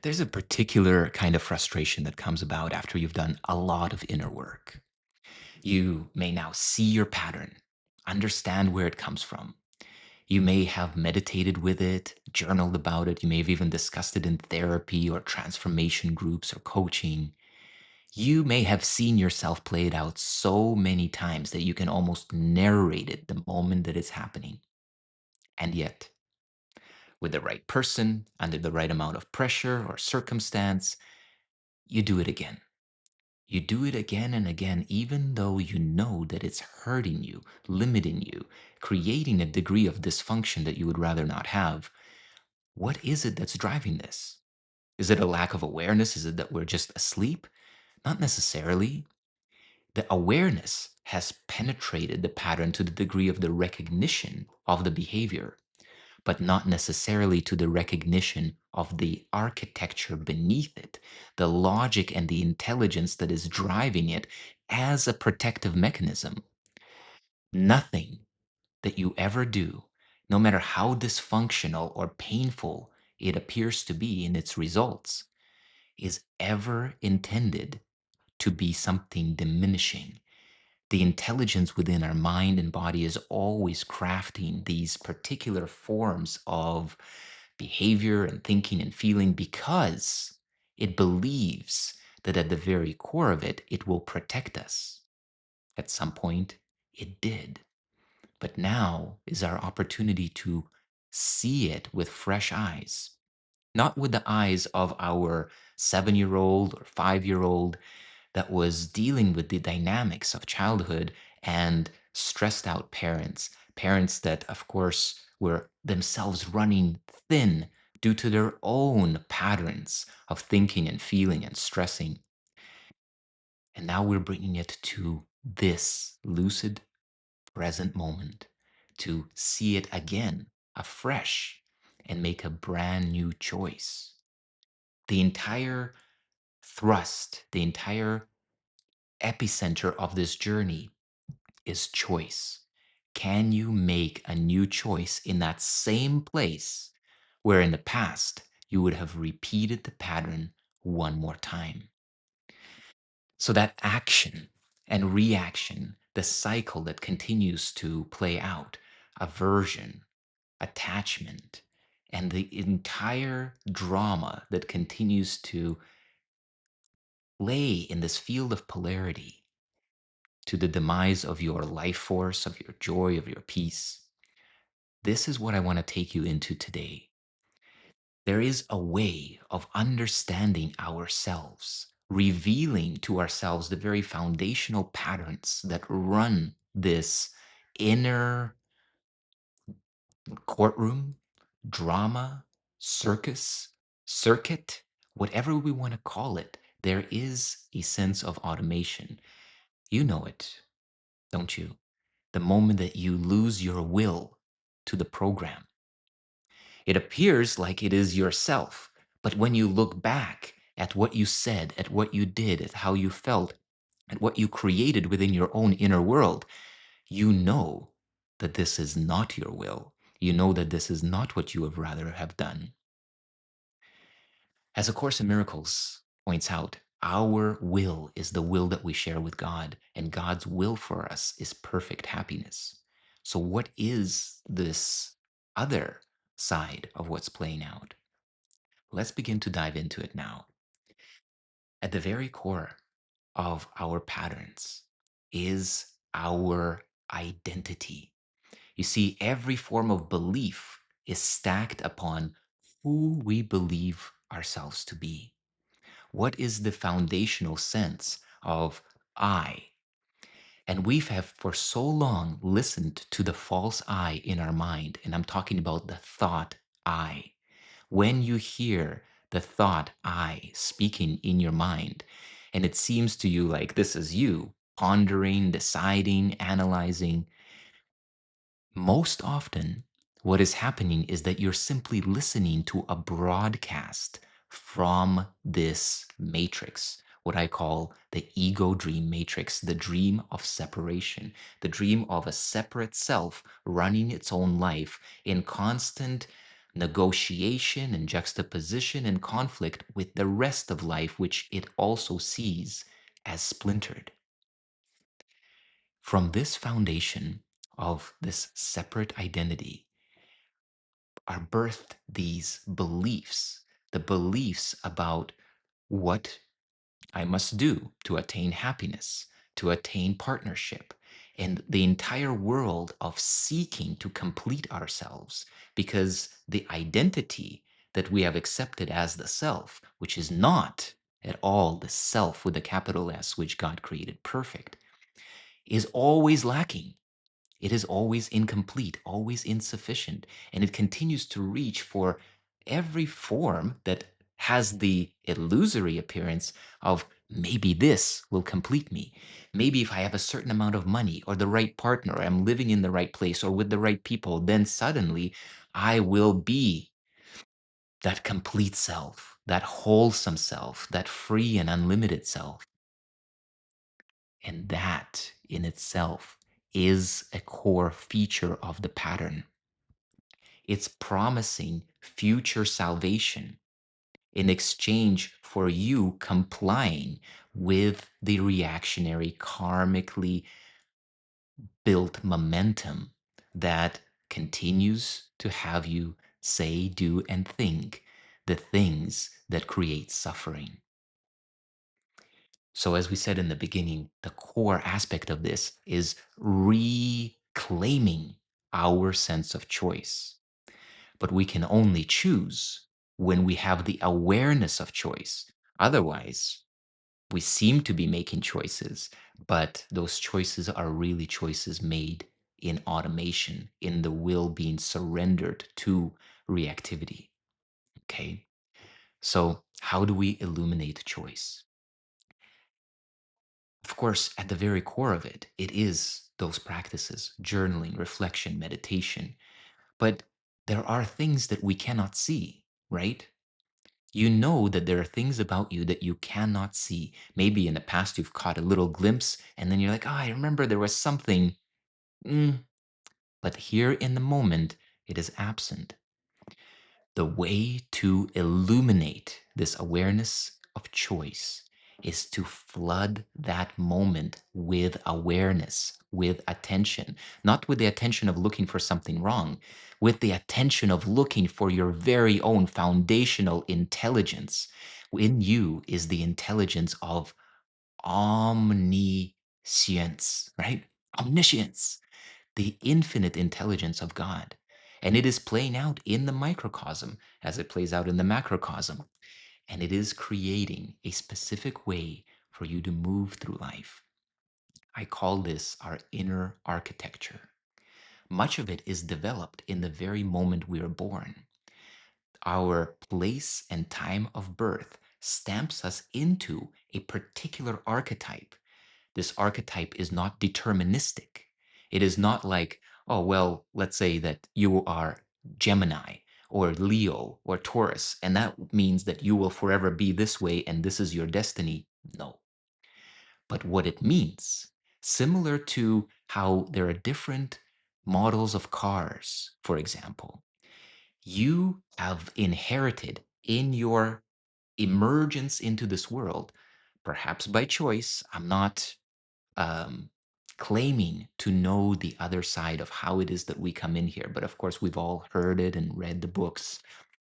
There's a particular kind of frustration that comes about after you've done a lot of inner work. You may now see your pattern, understand where it comes from. You may have meditated with it, journaled about it. You may have even discussed it in therapy or transformation groups or coaching. You may have seen yourself play it out so many times that you can almost narrate it the moment that it's happening. And yet, with the right person, under the right amount of pressure or circumstance, you do it again. You do it again and again, even though you know that it's hurting you, limiting you, creating a degree of dysfunction that you would rather not have. What is it that's driving this? Is it a lack of awareness? Is it that we're just asleep? Not necessarily. The awareness has penetrated the pattern to the degree of the recognition of the behavior, but not necessarily to the recognition of the architecture beneath it, the logic and the intelligence that is driving it as a protective mechanism. Nothing that you ever do, no matter how dysfunctional or painful it appears to be in its results, is ever intended to be something diminishing. The intelligence within our mind and body is always crafting these particular forms of behavior and thinking and feeling because it believes that at the very core of it, it will protect us. At some point, it did. But now is our opportunity to see it with fresh eyes, not with the eyes of our 7-year old or 5-year old that was dealing with the dynamics of childhood and stressed out parents, parents that, of course, were themselves running thin due to their own patterns of thinking and feeling and stressing. And now we're bringing it to this lucid present moment to see it again, afresh, and make a brand new choice. The entire thrust, the entire epicenter of this journey is choice. Can you make a new choice in that same place where in the past you would have repeated the pattern one more time? So that action and reaction, the cycle that continues to play out, aversion, attachment, and the entire drama that continues to lay in this field of polarity to the demise of your life force, of your joy, of your peace. This is what I want to take you into today. There is a way of understanding ourselves, revealing to ourselves the very foundational patterns that run this inner courtroom, drama, circus, circuit, whatever we want to call it. There is a sense of automation. You know it, don't you? The moment that you lose your will to the program. It appears like it is yourself, but when you look back at what you said, at what you did, at how you felt, at what you created within your own inner world, you know that this is not your will. You know that this is not what you would rather have done. As A Course in Miracles points out, our will is the will that we share with God, and God's will for us is perfect happiness. So, what is this other side of what's playing out? Let's begin to dive into it now. At the very core of our patterns is our identity. You see, every form of belief is stacked upon who we believe ourselves to be. What is the foundational sense of I? And we have for so long listened to the false I in our mind. And I'm talking about the thought I. When you hear the thought I speaking in your mind, and it seems to you like this is you pondering, deciding, analyzing, most often, what is happening is that you're simply listening to a broadcast from this matrix, what I call the ego dream matrix, the dream of separation, the dream of a separate self running its own life in constant negotiation and juxtaposition and conflict with the rest of life, which it also sees as splintered. From this foundation of this separate identity are birthed these beliefs, the beliefs about what I must do to attain happiness, to attain partnership, and the entire world of seeking to complete ourselves, because the identity that we have accepted as the self, which is not at all the self with a capital S, which God created perfect, is always lacking. It is always incomplete, always insufficient, and it continues to reach for every form that has the illusory appearance of maybe this will complete me. Maybe if I have a certain amount of money or the right partner, or I'm living in the right place or with the right people, then suddenly I will be that complete self, that wholesome self, that free and unlimited self. And that in itself is a core feature of the pattern. It's promising future salvation in exchange for you complying with the reactionary, karmically built momentum that continues to have you say, do, and think the things that create suffering. So, as we said in the beginning, the core aspect of this is reclaiming our sense of choice. But we can only choose when we have the awareness of choice. Otherwise, we seem to be making choices, but those choices are really choices made in automation, in the will being surrendered to reactivity. Okay. So, how do we illuminate choice? Of course, at the very core of it, it is those practices journaling, reflection, meditation. But there are things that we cannot see, right? You know that there are things about you that you cannot see. Maybe in the past you've caught a little glimpse and then you're like, oh, I remember there was something. Mm. But here in the moment, it is absent. The way to illuminate this awareness of choice is to flood that moment with awareness, with attention, not with the attention of looking for something wrong, with the attention of looking for your very own foundational intelligence. In you is the intelligence of omniscience, right? Omniscience, the infinite intelligence of God. And it is playing out in the microcosm as it plays out in the macrocosm. And it is creating a specific way for you to move through life. I call this our inner architecture. Much of it is developed in the very moment we are born. Our place and time of birth stamps us into a particular archetype. This archetype is not deterministic. It is not like, oh, well, let's say that you are Gemini or Leo or Taurus, and that means that you will forever be this way and this is your destiny. No. But what it means, similar to how there are different models of cars, for example, you have inherited in your emergence into this world, perhaps by choice. I'm not um, claiming to know the other side of how it is that we come in here. But of course, we've all heard it and read the books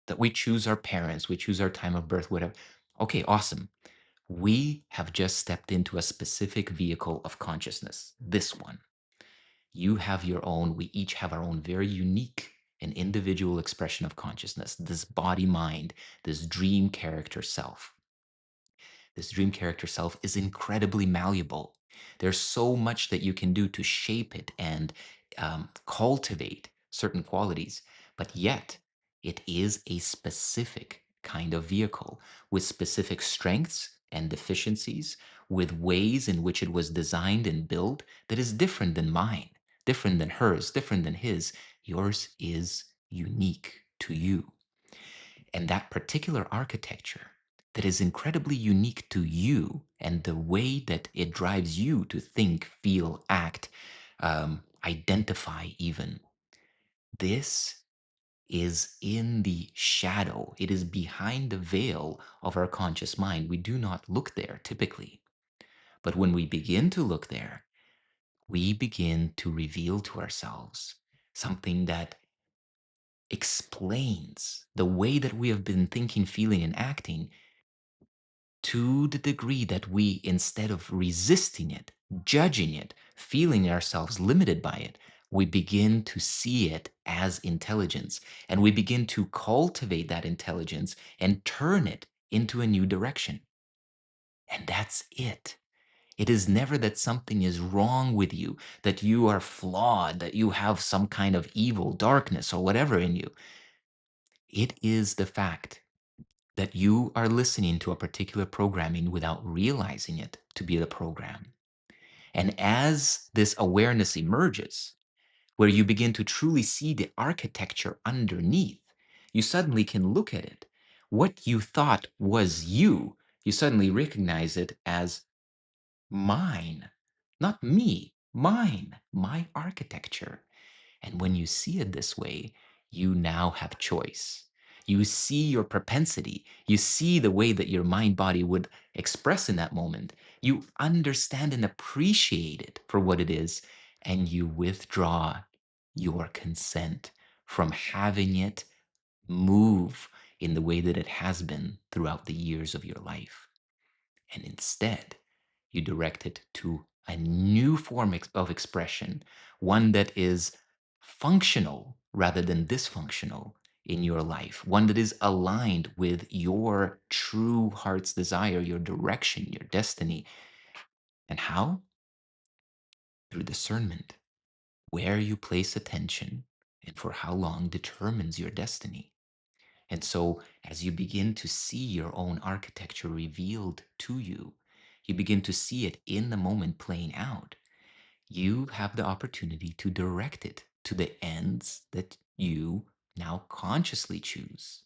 that we choose our parents, we choose our time of birth, whatever. Okay, awesome. We have just stepped into a specific vehicle of consciousness, this one. You have your own, we each have our own very unique and individual expression of consciousness, this body mind, this dream character self. This dream character self is incredibly malleable. There's so much that you can do to shape it and cultivate certain qualities, but yet it is a specific kind of vehicle with specific strengths and deficiencies, with ways in which it was designed and built that is different than mine, different than hers, different than his. Yours is unique to you. And that particular architecture that is incredibly unique to you and the way that it drives you to think, feel, act, identify, even. This is in the shadow. It is behind the veil of our conscious mind. We do not look there typically. But when we begin to look there, we begin to reveal to ourselves something that explains the way that we have been thinking, feeling, and acting to the degree that we, instead of resisting it, judging it, feeling ourselves limited by it, we begin to see it as intelligence. And we begin to cultivate that intelligence and turn it into a new direction. And that's it. It is never that something is wrong with you, that you are flawed, that you have some kind of evil, darkness, or whatever in you. It is the fact that you are listening to a particular programming without realizing it to be the program. And as this awareness emerges, where you begin to truly see the architecture underneath, you suddenly can look at it. What you thought was you suddenly recognize it as mine, not me, mine, my architecture. And when you see it this way, you now have choice. You see your propensity. You see the way that your mind body would express in that moment. You understand and appreciate it for what it is, and you withdraw your consent from having it move in the way that it has been throughout the years of your life. And instead, you direct it to a new form of expression, one that is functional rather than dysfunctional in your life, one that is aligned with your true heart's desire, your direction, your destiny. And how? Through discernment. Where you place attention and for how long determines your destiny. And so, as you begin to see your own architecture revealed to you, you begin to see it in the moment playing out. You have the opportunity to direct it to the ends that you now consciously choose: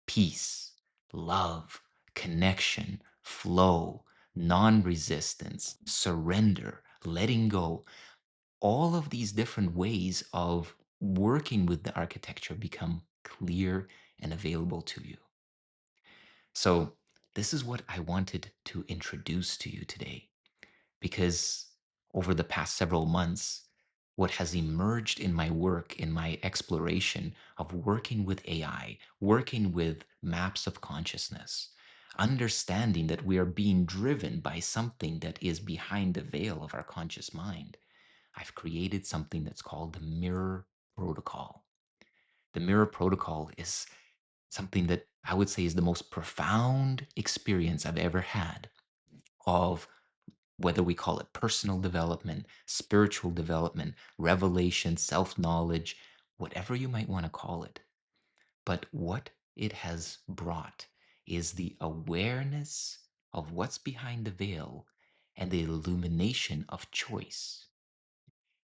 peace, love, connection, flow, non resistance, surrender, letting go. All of these different ways of working with the architecture become clear and available to you. So, this is what I wanted to introduce to you today, because over the past several months, what has emerged in my work, in my exploration of working with AI, working with maps of consciousness, understanding that we are being driven by something that is behind the veil of our conscious mind, I've created something that's called the Mirror Protocol. The Mirror Protocol is something that I would say is the most profound experience I've ever had of, whether we call it personal development, spiritual development, revelation, self knowledge, whatever you might want to call it. But what it has brought is the awareness of what's behind the veil and the illumination of choice.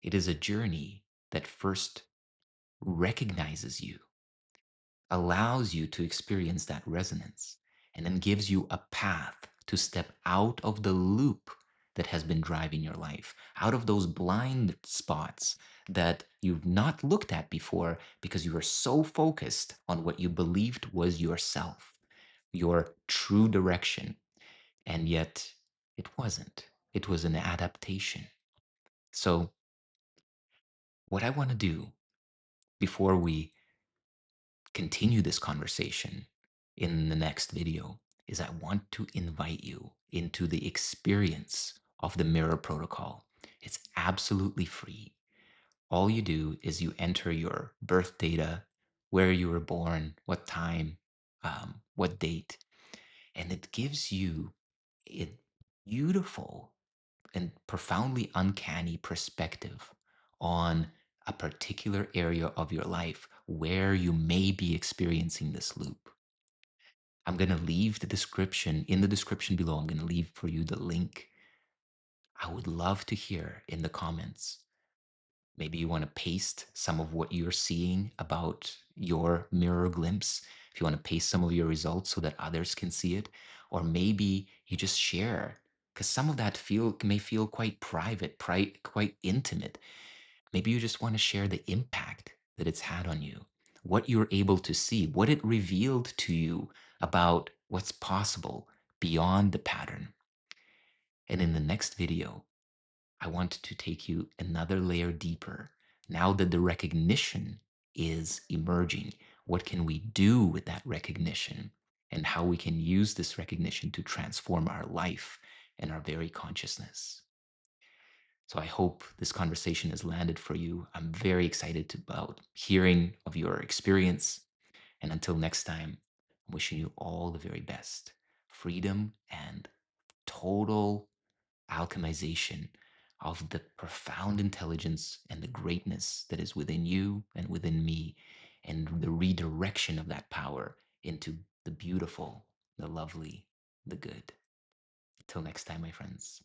It is a journey that first recognizes you, allows you to experience that resonance, and then gives you a path to step out of the loop that has been driving your life, out of those blind spots that you've not looked at before because you were so focused on what you believed was yourself, your true direction. And yet it wasn't. It was an adaptation. So, what I want to do before we continue this conversation in the next video is I want to invite you into the experience of the Mirror Protocol. It's absolutely free. All you do is you enter your birth data, where you were born, what time, what date, and it gives you a beautiful and profoundly uncanny perspective on a particular area of your life where you may be experiencing this loop. I'm going to leave the description in the description below. I'm going to leave for you the link. I would love to hear in the comments. Maybe you want to paste some of what you're seeing about your mirror glimpse. If you want to paste some of your results so that others can see it, or maybe you just share, because some of that may feel quite private, quite intimate. Maybe you just want to share the impact that it's had on you. what you're able to see, what it revealed to you about what's possible beyond the pattern. And in the next video, I want to take you another layer deeper. Now that the recognition is emerging, what can we do with that recognition and how we can use this recognition to transform our life and our very consciousness. So I hope this conversation has landed for you. I'm very excited about hearing of your experience. And until next time, I'm wishing you all the very best. Freedom and total alchemization of the profound intelligence and the greatness that is within you and within me, and the redirection of that power into the beautiful, the lovely, the good. Till next time, my friends.